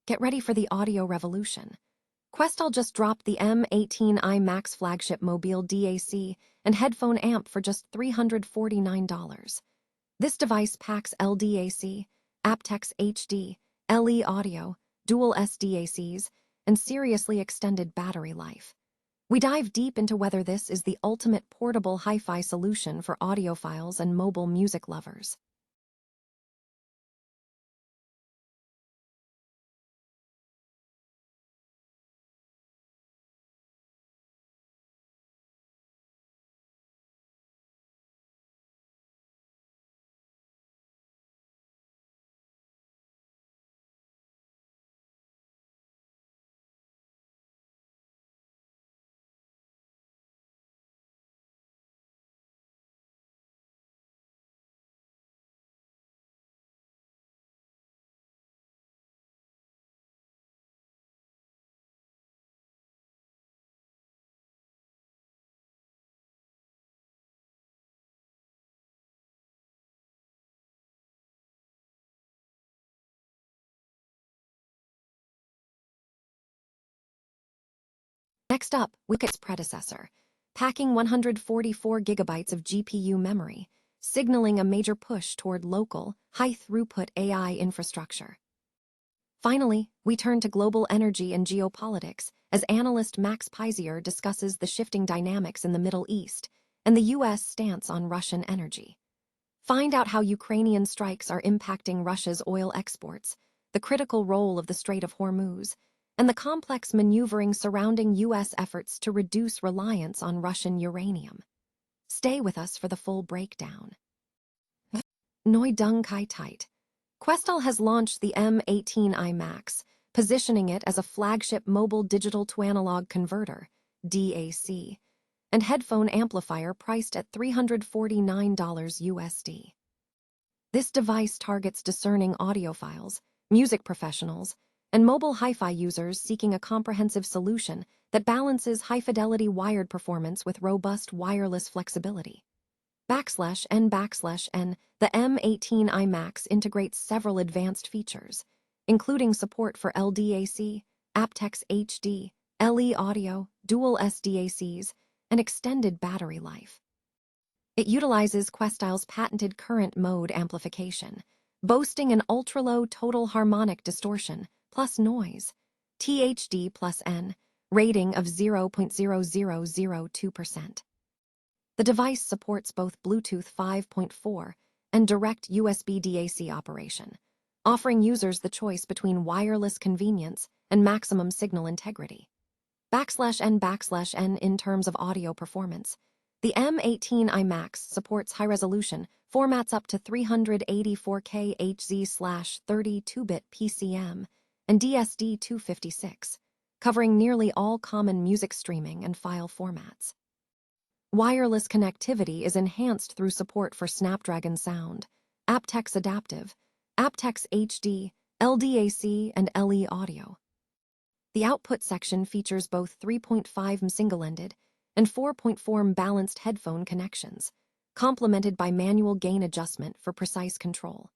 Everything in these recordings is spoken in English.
Get ready for the audio revolution. Questyle just dropped the M18i Flagship Mobile DAC and headphone amp for just $349. This device packs LDAC, aptX HD, LE audio, dual SDACs, and seriously extended battery life. We dive deep into whether this is the ultimate portable hi-fi solution for audiophiles and mobile music lovers. Next up, we look at its predecessor, packing 144 gigabytes of GPU memory, signaling a major push toward local, high-throughput AI infrastructure. Finally, we turn to global energy and geopolitics as analyst Max Pisier discusses the shifting dynamics in the Middle East and the U.S. stance on Russian energy. Find out how Ukrainian strikes are impacting Russia's oil exports, the critical role of the Strait of Hormuz, and the complex maneuvering surrounding U.S. efforts to reduce reliance on Russian uranium. Stay with us for the full breakdown. Noi Dung Kai Tight. Questyle has launched the M18i Max, positioning it as a flagship mobile digital-to-analog converter, DAC, and headphone amplifier priced at $349 USD. This device targets discerning audiophiles, music professionals, and mobile hi-fi users seeking a comprehensive solution that balances high-fidelity wired performance with robust wireless flexibility. /N/, the M18i Max integrates several advanced features, including support for LDAC, aptX HD, LE audio, dual SDACs, and extended battery life. It utilizes Questyle's patented current mode amplification, boasting an ultra-low total harmonic distortion plus noise, THD plus N, rating of 0.0002%. The device supports both Bluetooth 5.4 and direct USB DAC operation, offering users the choice between wireless convenience and maximum signal integrity. /N in terms of audio performance, the M18i Max supports high-resolution formats up to 384K HZ/32-bit PCM and DSD-256, covering nearly all common music streaming and file formats. Wireless connectivity is enhanced through support for Snapdragon Sound, aptX Adaptive, aptX HD, LDAC, and LE audio. The output section features both 3.5 single-ended and 4.4 balanced headphone connections, complemented by manual gain adjustment for precise control.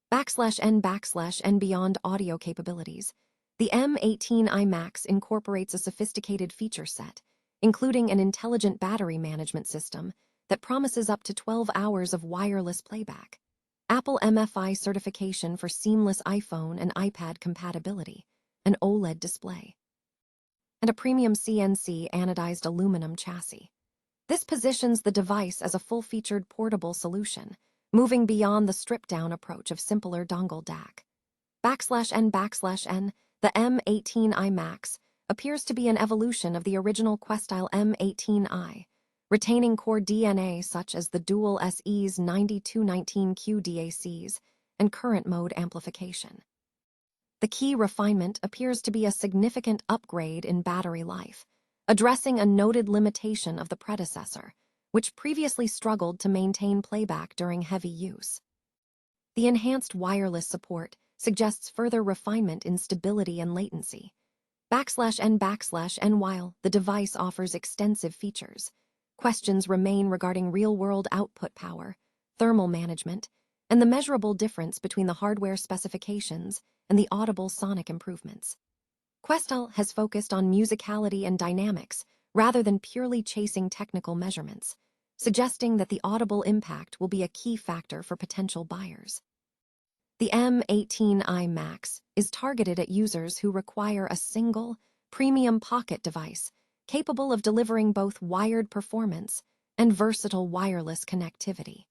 /N beyond audio capabilities, the M18i Max incorporates a sophisticated feature set, including an intelligent battery management system that promises up to 12 hours of wireless playback, Apple MFI certification for seamless iPhone and iPad compatibility, an OLED display, and a premium CNC anodized aluminum chassis. This positions the device as a full-featured portable solution, moving beyond the stripped-down approach of simpler dongle DAC. /N, the M18i Max appears to be an evolution of the original Questyle M18i, retaining core DNA such as the dual SE's 9219Q DACs and current mode amplification. The key refinement appears to be a significant upgrade in battery life, addressing a noted limitation of the predecessor, which previously struggled to maintain playback during heavy use. The enhanced wireless support suggests further refinement in stability and latency. /N while the device offers extensive features, questions remain regarding real-world output power, thermal management, and the measurable difference between the hardware specifications and the audible sonic improvements. Questyle has focused on musicality and dynamics rather than purely chasing technical measurements, suggesting that the audible impact will be a key factor for potential buyers. The M18i Max is targeted at users who require a single, premium pocket device capable of delivering both wired performance and versatile wireless connectivity.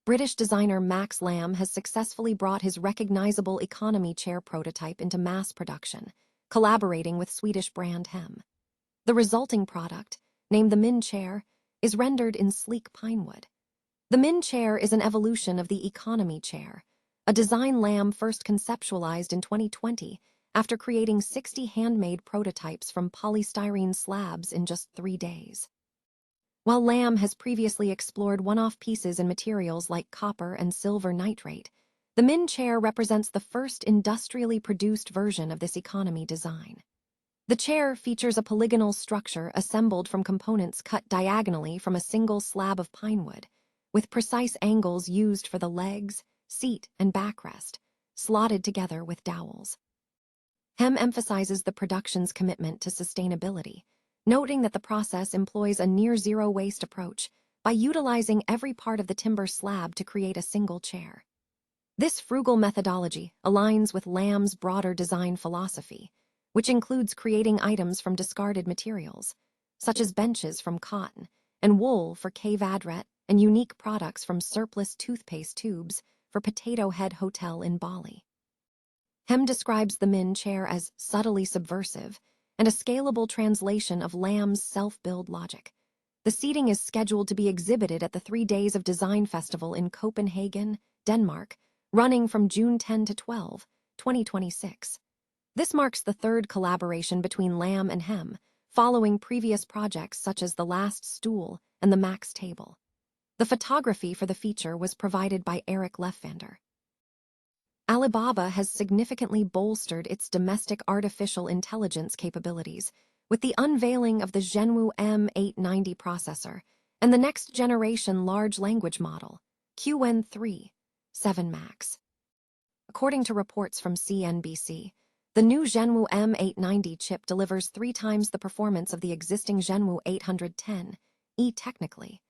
British designer Max Lamb has successfully brought his recognizable economy chair prototype into mass production, collaborating with Swedish brand Hem. The resulting product, named the Min chair, is rendered in sleek pinewood. The Min chair is an evolution of the economy chair, a design Lamb first conceptualized in 2020 after creating 60 handmade prototypes from polystyrene slabs in just 3 days. While Lamb has previously explored one-off pieces in materials like copper and silver nitrate, the Min chair represents the first industrially produced version of this economy design. The chair features a polygonal structure assembled from components cut diagonally from a single slab of pinewood, with precise angles used for the legs, seat, and backrest, slotted together with dowels. Hem emphasizes the production's commitment to sustainability, noting that the process employs a near-zero waste approach by utilizing every part of the timber slab to create a single chair. This frugal methodology aligns with Lamb's broader design philosophy, which includes creating items from discarded materials, such as benches from cotton and wool for cave adret and unique products from surplus toothpaste tubes for Potato Head Hotel in Bali. Hem describes the Min chair as subtly subversive and a scalable translation of Lamb's self-build logic. The seating is scheduled to be exhibited at the 3 Days of Design Festival in Copenhagen, Denmark, running from June 10 to 12, 2026. This marks the third collaboration between Lamb and Hem, following previous projects such as the Last Stool and the Max Table. The photography for the feature was provided by Eric Lefvander. Alibaba has significantly bolstered its domestic artificial intelligence capabilities with the unveiling of the Zhenwu M890 processor and the next-generation large language model, Qwen3.7-Max. According to reports from CNBC, the new Zhenwu M890 chip delivers 3 times the performance of the existing Zhenwu 810E technically.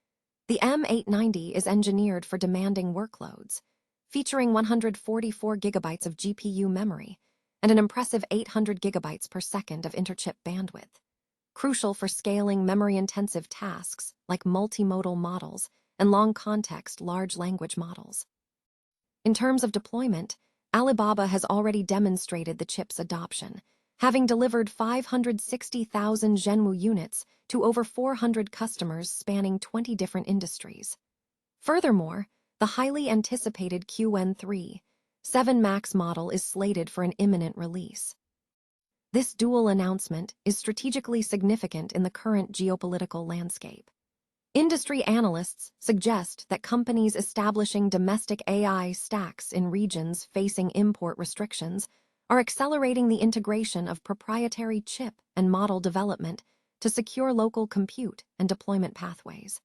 The M890 is engineered for demanding workloads, featuring 144 gigabytes of GPU memory and an impressive 800 gigabytes per second of interchip bandwidth, crucial for scaling memory-intensive tasks like multimodal models and long-context large language models. In terms of deployment, Alibaba has already demonstrated the chip's adoption, having delivered 560,000 Zhenwu units to over 400 customers spanning 20 different industries. Furthermore, the highly anticipated Qwen3.7-Max model is slated for an imminent release. This dual announcement is strategically significant in the current geopolitical landscape. Industry analysts suggest that companies establishing domestic AI stacks in regions facing import restrictions are accelerating the integration of proprietary chip and model development to secure local compute and deployment pathways.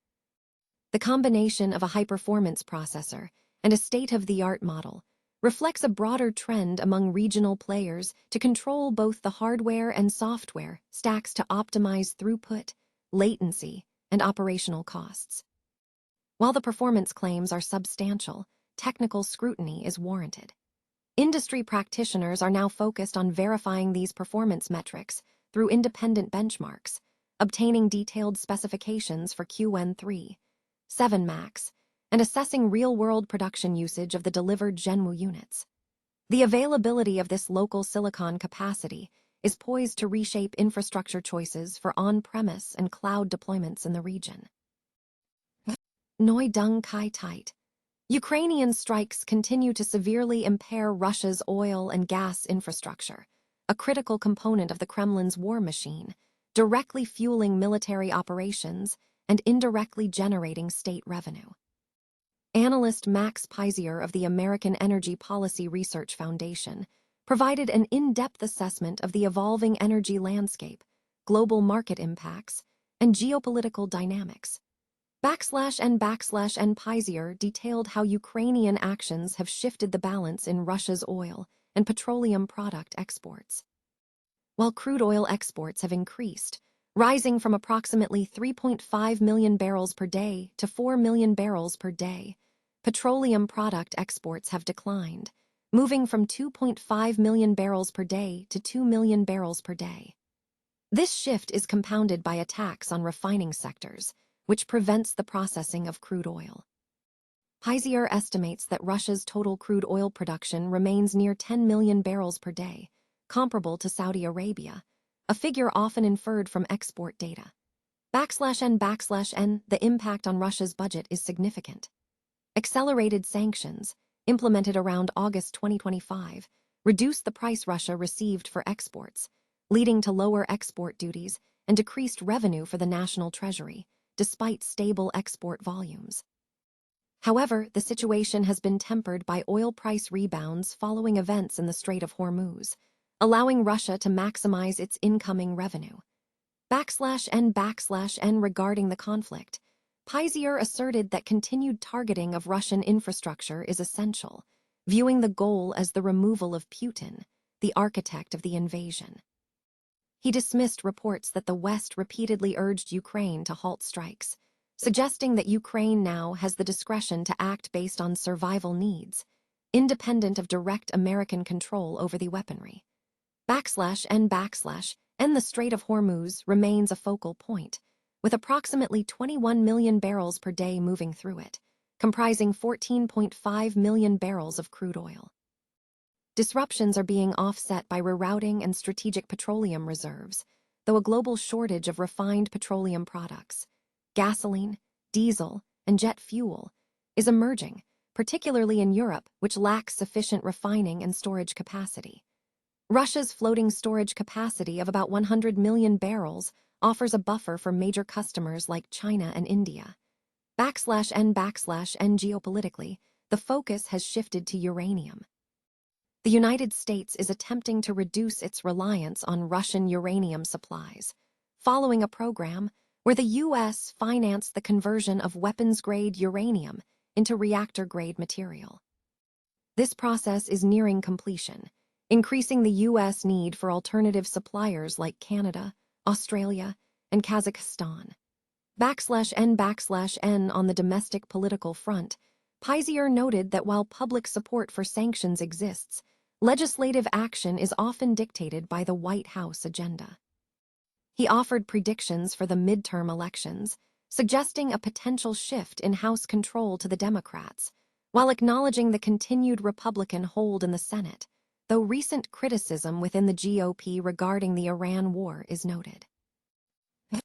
The combination of a high-performance processor and a state-of-the-art model reflects a broader trend among regional players to control both the hardware and software stacks to optimize throughput, latency, and operational costs. While the performance claims are substantial, technical scrutiny is warranted. Industry practitioners are now focused on verifying these performance metrics through independent benchmarks, obtaining detailed specifications for Qwen3.7-Max, and assessing real-world production usage of the delivered Zhenwu units. The availability of this local silicon capacity is poised to reshape infrastructure choices for on-premise and cloud deployments in the region. Noi Dung Kai Tait. Ukrainian strikes continue to severely impair Russia's oil and gas infrastructure, a critical component of the Kremlin's war machine, directly fueling military operations and indirectly generating state revenue. Analyst Max Pisier of the American Energy Policy Research Foundation provided an in-depth assessment of the evolving energy landscape, global market impacts, and geopolitical dynamics. N Pizier detailed how Ukrainian actions have shifted the balance in Russia's oil and petroleum product exports. While crude oil exports have increased, rising from approximately 3.5 million barrels per day to 4 million barrels per day, petroleum product exports have declined, moving from 2.5 million barrels per day to 2 million barrels per day. This shift is compounded by attacks on refining sectors, which prevents the processing of crude oil. Pizier estimates that Russia's total crude oil production remains near 10 million barrels per day, comparable to Saudi Arabia, a figure often inferred from export data. N, the impact on Russia's budget is significant. Accelerated sanctions, implemented around August 2025, reduced the price Russia received for exports, leading to lower export duties and decreased revenue for the national treasury, despite stable export volumes. However, the situation has been tempered by oil price rebounds following events in the Strait of Hormuz, allowing Russia to maximize its incoming revenue. N regarding the conflict, Pizier asserted that continued targeting of Russian infrastructure is essential, viewing the goal as the removal of Putin, the architect of the invasion. He dismissed reports that the West repeatedly urged Ukraine to halt strikes, suggesting that Ukraine now has the discretion to act based on survival needs, independent of direct American control over the weaponry. N the Strait of Hormuz remains a focal point, with approximately 21 million barrels per day moving through it, comprising 14.5 million barrels of crude oil. Disruptions are being offset by rerouting and strategic petroleum reserves, though a global shortage of refined petroleum products, gasoline, diesel, and jet fuel, is emerging, particularly in Europe, which lacks sufficient refining and storage capacity. Russia's floating storage capacity of about 100 million barrels offers a buffer for major customers like China and India. N geopolitically, the focus has shifted to uranium. The United States is attempting to reduce its reliance on Russian uranium supplies, following a program where the U.S. financed the conversion of weapons-grade uranium into reactor-grade material. This process is nearing completion, increasing the U.S. need for alternative suppliers like Canada, Australia, and Kazakhstan. N on the domestic political front, Pizier noted that while public support for sanctions exists, legislative action is often dictated by the White House agenda. He offered predictions for the midterm elections, suggesting a potential shift in House control to the Democrats, while acknowledging the continued Republican hold in the Senate, though recent criticism within the GOP regarding the Iran war is noted.